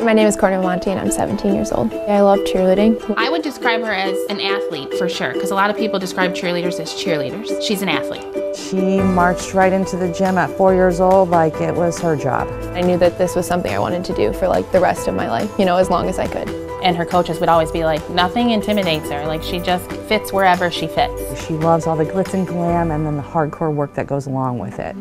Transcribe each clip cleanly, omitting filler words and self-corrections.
My name is Courteney Belmonte and I'm 17 years old. I love cheerleading. I would describe her as an athlete for sure, because a lot of people describe cheerleaders as cheerleaders. She's an athlete. She marched right into the gym at 4 years old like it was her job. I knew that this was something I wanted to do for like the rest of my life, you know, as long as I could. And her coaches would always be like, nothing intimidates her. Like, she just fits wherever she fits. She loves all the glitz and glam and then the hardcore work that goes along with it.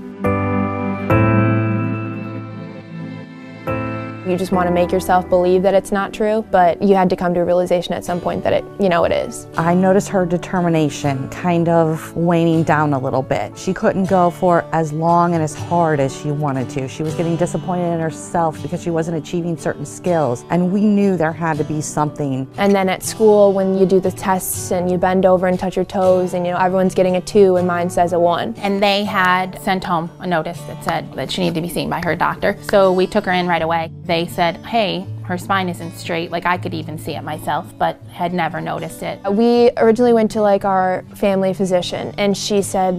You just want to make yourself believe that it's not true, but you had to come to a realization at some point that it is. I noticed her determination kind of waning down a little bit. She couldn't go for as long and as hard as she wanted to. She was getting disappointed in herself because she wasn't achieving certain skills, and we knew there had to be something. And then at school, when you do the tests and you bend over and touch your toes and everyone's getting a 2 and mine says a 1. And they had sent home a notice that said that she needed to be seen by her doctor. So we took her in right away. They said, hey, her spine isn't straight. Like, I could even see it myself, but had never noticed it. We originally went to like our family physician, and she said,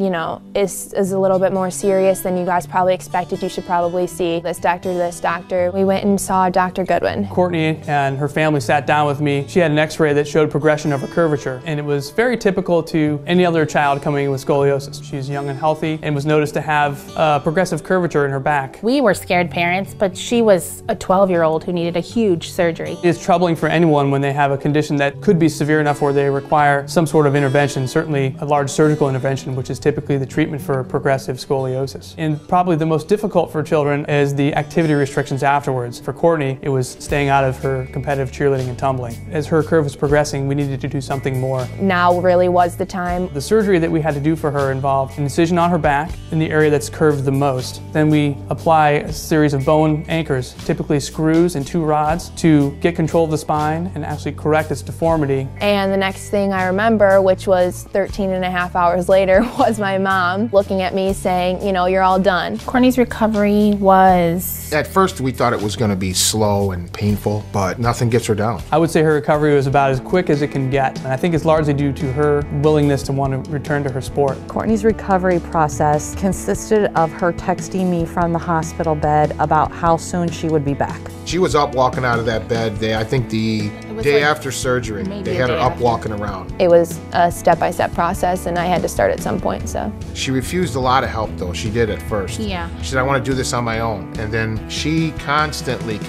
is a little bit more serious than you guys probably expected. You should probably see this doctor, this doctor. We went and saw Dr. Goodwin. Courtney and her family sat down with me. She had an x-ray that showed progression of her curvature, and it was very typical to any other child coming in with scoliosis. She's young and healthy and was noticed to have progressive curvature in her back. We were scared parents, but she was a 12-year-old who needed a huge surgery. It's troubling for anyone when they have a condition that could be severe enough where they require some sort of intervention, certainly a large surgical intervention, which is typically the treatment for progressive scoliosis. And probably the most difficult for children is the activity restrictions afterwards. For Courtney, it was staying out of her competitive cheerleading and tumbling. As her curve was progressing, we needed to do something more. Now really was the time. The surgery that we had to do for her involved an incision on her back in the area that's curved the most. Then we apply a series of bone anchors, typically screws and 2 rods, to get control of the spine and actually correct its deformity. And the next thing I remember, which was 13.5 hours later, was my mom looking at me saying, you're all done. Courtney's recovery was... At first we thought it was going to be slow and painful, but nothing gets her down. I would say her recovery was about as quick as it can get, and I think it's largely due to her willingness to want to return to her sport. Courtney's recovery process consisted of her texting me from the hospital bed about how soon she would be back. She was up walking out of that bed, I think the day after surgery, they had her up walking around. It was a step-by-step process, and I had to start at some point, so. She refused a lot of help, though. She did at first. Yeah. She said, I want to do this on my own. And then she constantly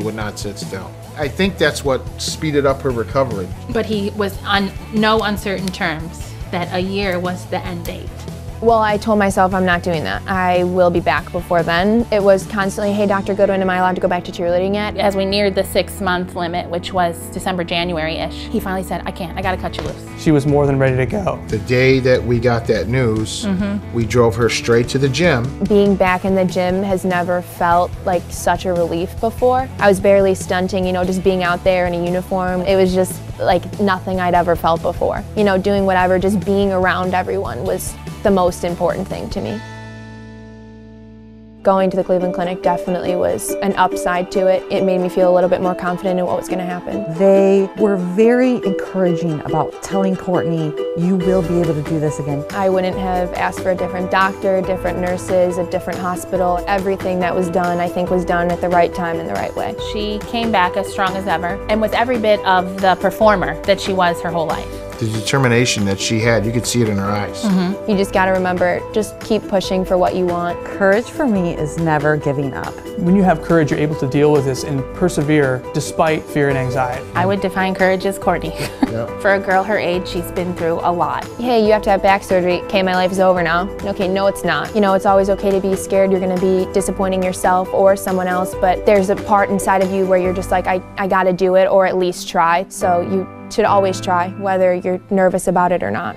would not sit still. I think that's what speeded up her recovery. But he was on no uncertain terms that a year was the end date. Well, I told myself I'm not doing that. I will be back before then. It was constantly, hey, Dr. Goodwin, am I allowed to go back to cheerleading yet? As we neared the 6-month limit, which was December, January-ish, he finally said, I can't, I gotta cut you loose. She was more than ready to go. The day that we got that news, we drove her straight to the gym. Being back in the gym has never felt like such a relief before. I was barely stunting, just being out there in a uniform. It was just like nothing I'd ever felt before. Doing whatever, just being around everyone was the most important thing to me. Going to the Cleveland Clinic definitely was an upside to it. It made me feel a little bit more confident in what was going to happen. They were very encouraging about telling Courtney, you will be able to do this again. I wouldn't have asked for a different doctor, different nurses, a different hospital. Everything that was done, I think, was done at the right time and the right way. She came back as strong as ever and was every bit of the performer that she was her whole life. The determination that she had, you could see it in her eyes. You just got to remember, just keep pushing for what you want. Courage for me is never giving up. When you have courage, you're able to deal with this and persevere despite fear and anxiety. I would define courage as Courtney. Yep. For a girl her age, she's been through a lot. Hey, you have to have back surgery. Okay, my life is over now. Okay, no, it's not. It's always okay to be scared. You're going to be disappointing yourself or someone else, but there's a part inside of you where you're just like, I got to do it, or at least try. So you should always try, whether you're nervous about it or not.